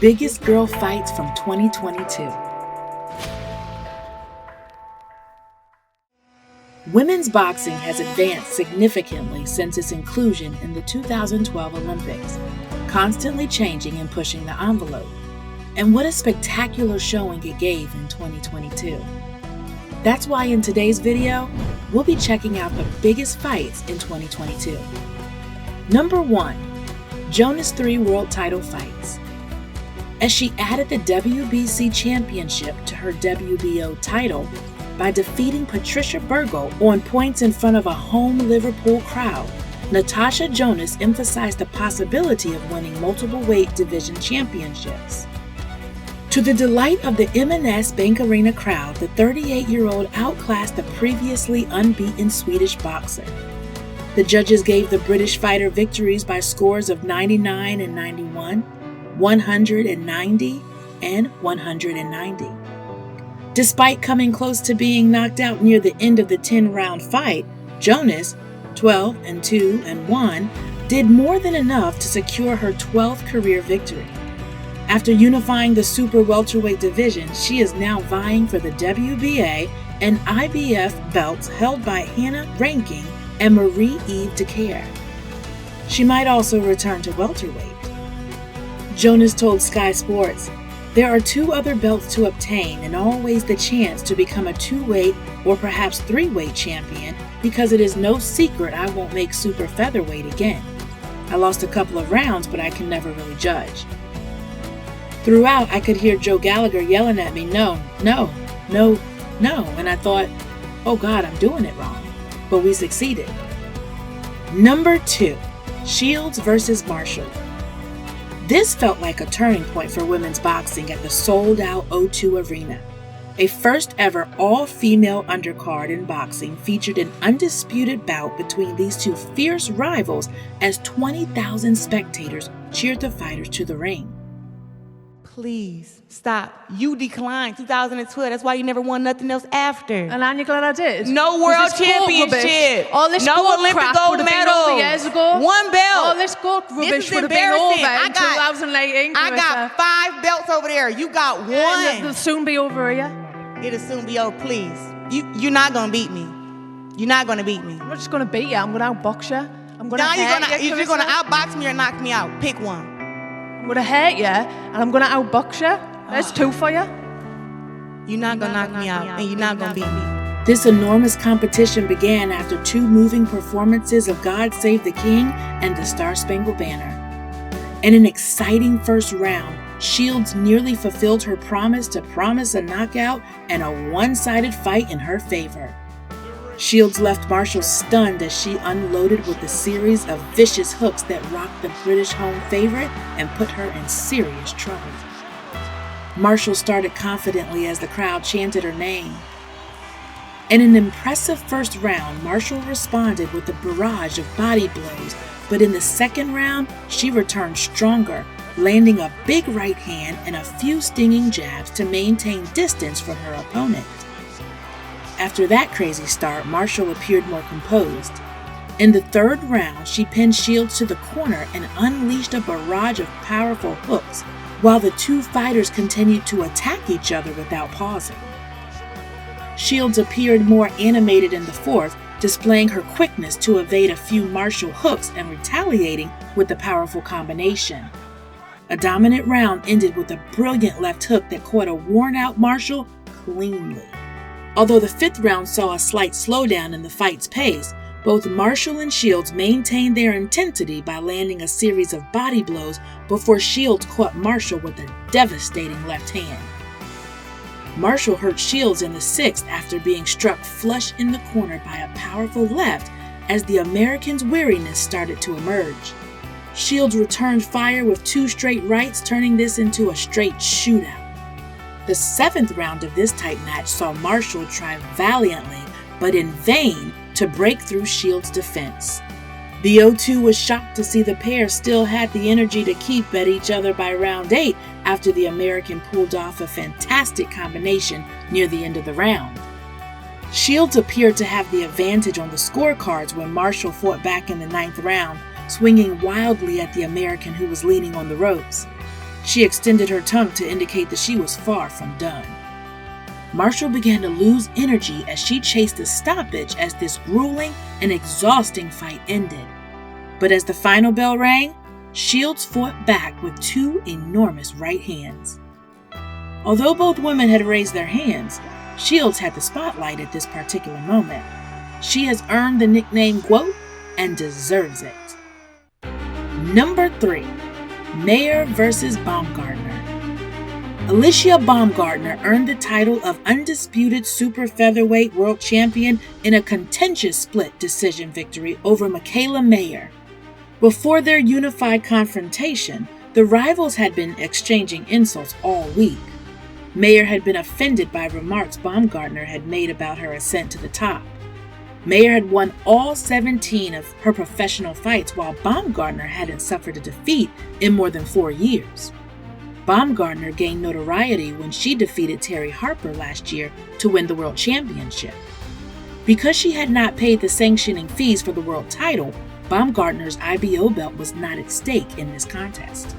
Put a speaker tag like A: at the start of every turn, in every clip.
A: biggest girl fights from 2022. Women's boxing has advanced significantly since its inclusion in the 2012 Olympics, constantly changing and pushing the envelope. And what a spectacular showing it gave in 2022. That's why in today's video, we'll be checking out the biggest fights in 2022. Number 1. Jonas 3 World Title Fights. As she added the WBC Championship to her WBO title by defeating Patricia Burgos on points in front of a home Liverpool crowd, Natasha Jonas emphasized the possibility of winning multiple weight division championships. To the delight of the M&S Bank Arena crowd, the 38-year-old outclassed the previously unbeaten Swedish boxer. The judges gave the British fighter victories by scores of 99 and 91, 190, and 190. Despite coming close to being knocked out near the end of the 10-round fight, Jonas, 12 and 2 and 1, did more than enough to secure her 12th career victory. After unifying the super welterweight division, she is now vying for the WBA and IBF belts held by Hannah Rankin and Marie-Eve Dicaire. She might also return to welterweight. Jonas told Sky Sports, "There are 2 other belts to obtain and always the chance to become a 2-weight or perhaps 3-weight champion because it is no secret I won't make super featherweight again. I lost a couple of rounds, but I can never really judge." Throughout, I could hear Joe Gallagher yelling at me, no, and I thought, oh God, I'm doing it wrong. But we succeeded. Number 2, Shields versus Marshall. This felt like a turning point for women's boxing at the sold-out O2 Arena. A first-ever all-female undercard in boxing featured an undisputed bout between these two fierce rivals as 20,000 spectators cheered the fighters to the ring.
B: Please, stop. You declined 2012. That's why you never won nothing else after.
C: And aren't you glad I did?
B: No world championship.
C: All this
B: no
C: gold
B: Olympic
C: crap
B: gold
C: would have been
B: medal.
C: over years ago.
B: One belt.
C: All this gold rubbish would have been over in 2018.
B: I got 5 belts over there. You got 1.
C: Yeah, it'll soon be over here.
B: It'll soon be over, please. You're not going to beat me. You're not going to beat me.
C: I'm not just going to beat you. I'm going to outbox you. I'm going to
B: you're going to outbox me or knock me out. Pick one.
C: I'm going to hurt you, and I'm going to outbox you. There's 2 for you.
B: You're not going to knock me out, and you're not going to beat me.
A: This enormous competition began after 2 moving performances of God Save the King and the Star Spangled Banner. In an exciting first round, Shields nearly fulfilled her promise to promise a knockout and a one-sided fight in her favor. Shields left Marshall stunned as she unloaded with a series of vicious hooks that rocked the British home favorite and put her in serious trouble. Marshall started confidently as the crowd chanted her name. In an impressive first round, Marshall responded with a barrage of body blows, but in the second round, she returned stronger, landing a big right hand and a few stinging jabs to maintain distance from her opponent. After that crazy start, Marshall appeared more composed. In the third round, she pinned Shields to the corner and unleashed a barrage of powerful hooks, while the 2 fighters continued to attack each other without pausing. Shields appeared more animated in the fourth, displaying her quickness to evade a few Marshall hooks and retaliating with the powerful combination. A dominant round ended with a brilliant left hook that caught a worn-out Marshall cleanly. Although the 5th round saw a slight slowdown in the fight's pace, both Marshall and Shields maintained their intensity by landing a series of body blows before Shields caught Marshall with a devastating left hand. Marshall hurt Shields in the 6th after being struck flush in the corner by a powerful left as the American's weariness started to emerge. Shields returned fire with 2 straight rights, turning this into a straight shootout. The 7th round of this tight match saw Marshall try valiantly, but in vain, to break through Shields' defense. The O2 was shocked to see the pair still had the energy to keep at each other by round 8 after the American pulled off a fantastic combination near the end of the round. Shields appeared to have the advantage on the scorecards when Marshall fought back in the 9th round, swinging wildly at the American who was leaning on the ropes. She extended her tongue to indicate that she was far from done. Marshall began to lose energy as she chased a stoppage as this grueling and exhausting fight ended. But as the final bell rang, Shields fought back with two enormous right hands. Although both women had raised their hands, Shields had the spotlight at this particular moment. She has earned the nickname GWOAT and deserves it. Number 3. Mayer vs. Baumgartner. Alicia Baumgartner earned the title of undisputed super featherweight world champion in a contentious split decision victory over Mikaela Mayer. Before their unified confrontation, the rivals had been exchanging insults all week. Mayer had been offended by remarks Baumgartner had made about her ascent to the top. Mayer had won all 17 of her professional fights, while Baumgartner hadn't suffered a defeat in more than 4 years. Baumgartner gained notoriety when she defeated Terry Harper last year to win the world championship. Because she had not paid the sanctioning fees for the world title, Baumgartner's IBO belt was not at stake in this contest.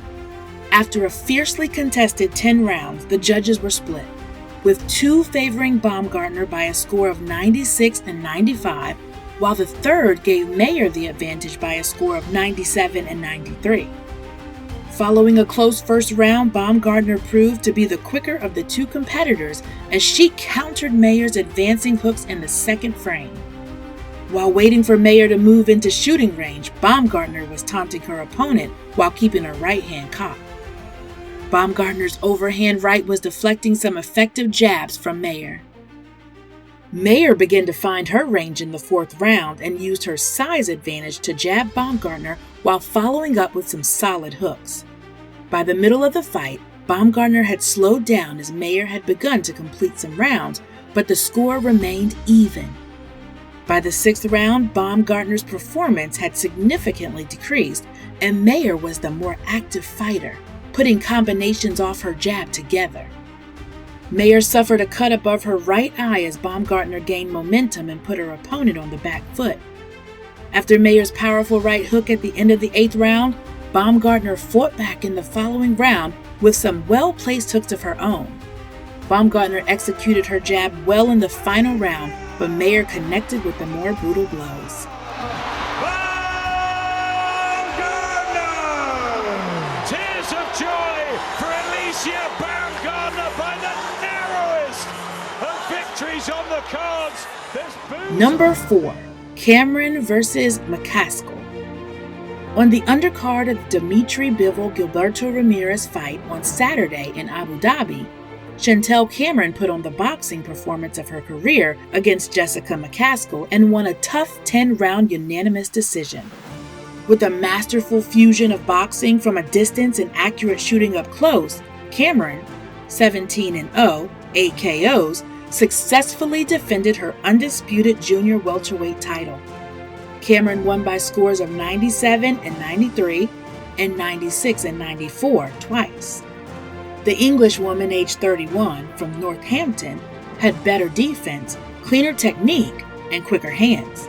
A: After a fiercely contested 10 rounds, the judges were split, with 2 favoring Baumgartner by a score of 96 and 95, while the third gave Mayer the advantage by a score of 97 and 93. Following a close first round, Baumgartner proved to be the quicker of the 2 competitors as she countered Mayer's advancing hooks in the second frame. While waiting for Mayer to move into shooting range, Baumgartner was taunting her opponent while keeping her right hand cocked. Baumgartner's overhand right was deflecting some effective jabs from Mayer. Mayer began to find her range in the 4th round and used her size advantage to jab Baumgartner while following up with some solid hooks. By the middle of the fight, Baumgartner had slowed down as Mayer had begun to complete some rounds, but the score remained even. By the 6th round, Baumgartner's performance had significantly decreased, and Mayer was the more active fighter, putting combinations off her jab together. Mayer suffered a cut above her right eye as Baumgartner gained momentum and put her opponent on the back foot. After Mayer's powerful right hook at the end of the 8th round, Baumgartner fought back in the following round with some well-placed hooks of her own. Baumgartner executed her jab well in the final round, but Mayer connected with the more brutal blows.
D: Tears of joy for Alicia Baumgartner by the narrowest of victories on the cards.
A: Number 4. Cameron vs. McCaskill. On the undercard of the Dimitri Bivol-Gilberto Ramirez fight on Saturday in Abu Dhabi, Chantelle Cameron put on the boxing performance of her career against Jessica McCaskill and won a tough 10-round unanimous decision. With a masterful fusion of boxing from a distance and accurate shooting up close, Cameron, 17-0, 8 KOs, successfully defended her undisputed junior welterweight title. Cameron won by scores of 97 and 93 and 96 and 94 twice. The Englishwoman, aged 31, from Northampton, had better defense, cleaner technique, and quicker hands.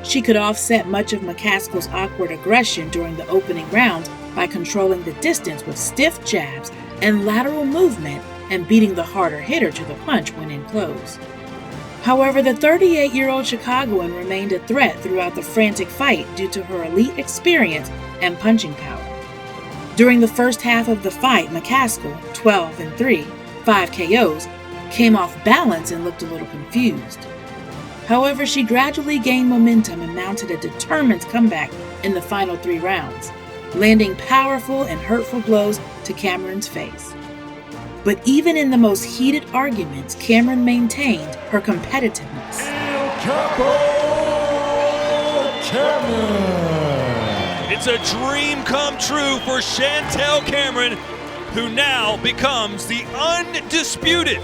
A: She could offset much of McCaskill's awkward aggression during the opening rounds by controlling the distance with stiff jabs and lateral movement and beating the harder hitter to the punch when in close. However, the 38-year-old Chicagoan remained a threat throughout the frantic fight due to her elite experience and punching power. During the first half of the fight, McCaskill, 12-3, 5 KOs, came off balance and looked a little confused. However, she gradually gained momentum and mounted a determined comeback in the final 3 rounds, landing powerful and hurtful blows to Cameron's face. But even in the most heated arguments, Cameron maintained her competitiveness.
D: El Capo Cameron. It's a dream come true for Chantelle Cameron, who now becomes the undisputed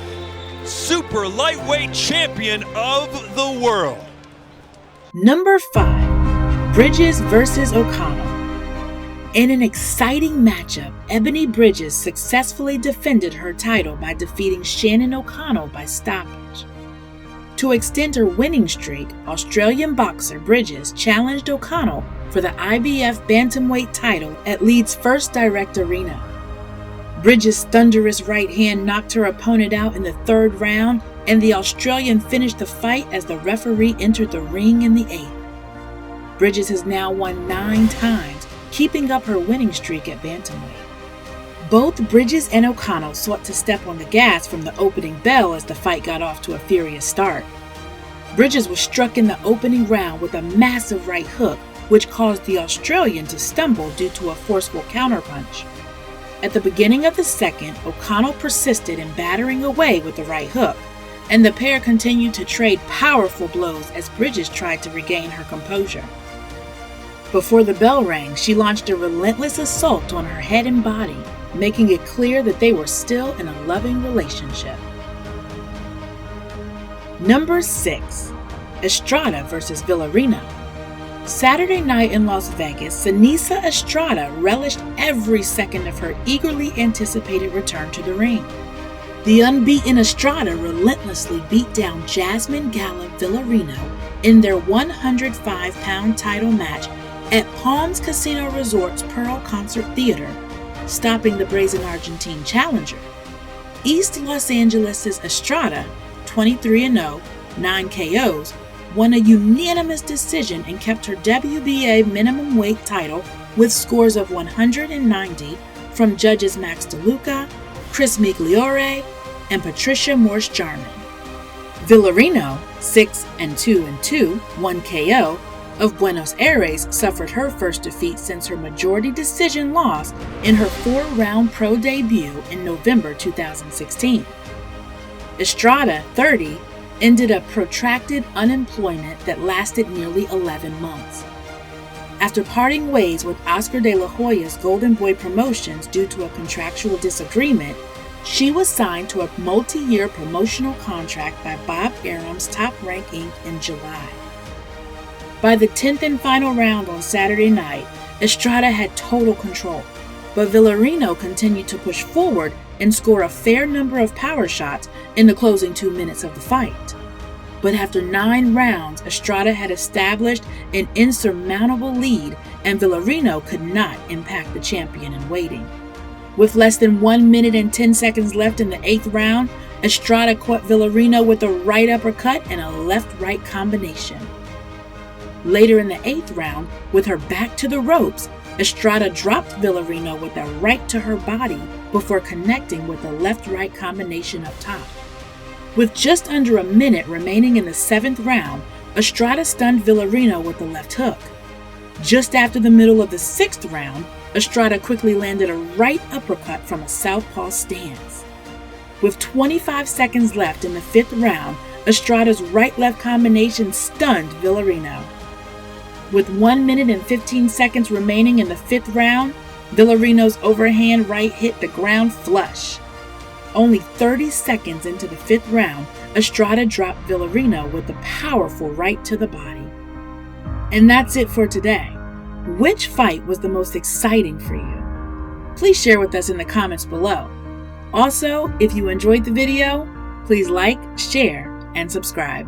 D: super lightweight champion of the world.
A: Number 5. Bridges vs. O'Connell. In an exciting matchup, Ebony Bridges successfully defended her title by defeating Shannon O'Connell by stoppage. To extend her winning streak, Australian boxer Bridges challenged O'Connell for the IBF bantamweight title at Leeds' First Direct Arena. Bridges' thunderous right hand knocked her opponent out in the 3rd round, and the Australian finished the fight as the referee entered the ring in the 8th. Bridges has now won 9 times, keeping up her winning streak at bantamweight. Both Bridges and O'Connell sought to step on the gas from the opening bell as the fight got off to a furious start. Bridges was struck in the opening round with a massive right hook, which caused the Australian to stumble due to a forceful counterpunch. At the beginning of the 2nd, O'Connell persisted in battering away with the right hook, and the pair continued to trade powerful blows as Bridges tried to regain her composure. Before the bell rang, she launched a relentless assault on her head and body, making it clear that they were still in a loving relationship. Number 6. Estrada vs. Villarino. Saturday night in Las Vegas, Seniesa Estrada relished every second of her eagerly anticipated return to the ring. The unbeaten Estrada relentlessly beat down Jasmine Gala Villarino in their 105-pound title match at Palms Casino Resort's Pearl Concert Theater, stopping the brazen Argentine challenger. East Los Angeles' Estrada, 23-0, 9 KOs, won a unanimous decision and kept her WBA minimum weight title with scores of 190 from judges Max DeLuca, Chris Migliore, and Patricia Morse-Jarman. Villarino, 6-2-2, 1 KO, of Buenos Aires suffered her first defeat since her majority decision loss in her 4-round pro debut in November 2016. Estrada, 30, ended a protracted unemployment that lasted nearly 11 months. After parting ways with Oscar de la Hoya's Golden Boy Promotions due to a contractual disagreement, she was signed to a multi-year promotional contract by Bob Arum's Top Rank Inc. in July. By the 10th and final round on Saturday night, Estrada had total control, but Villarino continued to push forward and score a fair number of power shots in the closing 2 minutes of the fight. But after 9 rounds, Estrada had established an insurmountable lead, and Villarino could not impact the champion in waiting. With less than 1 minute and 10 seconds left in the 8th round, Estrada caught Villarino with a right uppercut and a left-right combination. Later in the 8th round, with her back to the ropes, Estrada dropped Villarino with a right to her body before connecting with a left-right combination up top. With just under a minute remaining in the 7th round, Estrada stunned Villarino with a left hook. Just after the middle of the 6th round, Estrada quickly landed a right uppercut from a southpaw stance. With 25 seconds left in the 5th round, Estrada's right-left combination stunned Villarino. With 1 minute and 15 seconds remaining in the 5th round, Villarino's overhand right hit the ground flush. Only 30 seconds into the 5th round, Estrada dropped Villarino with a powerful right to the body. And that's it for today. Which fight was the most exciting for you? Please share with us in the comments below. Also, if you enjoyed the video, please like, share, and subscribe.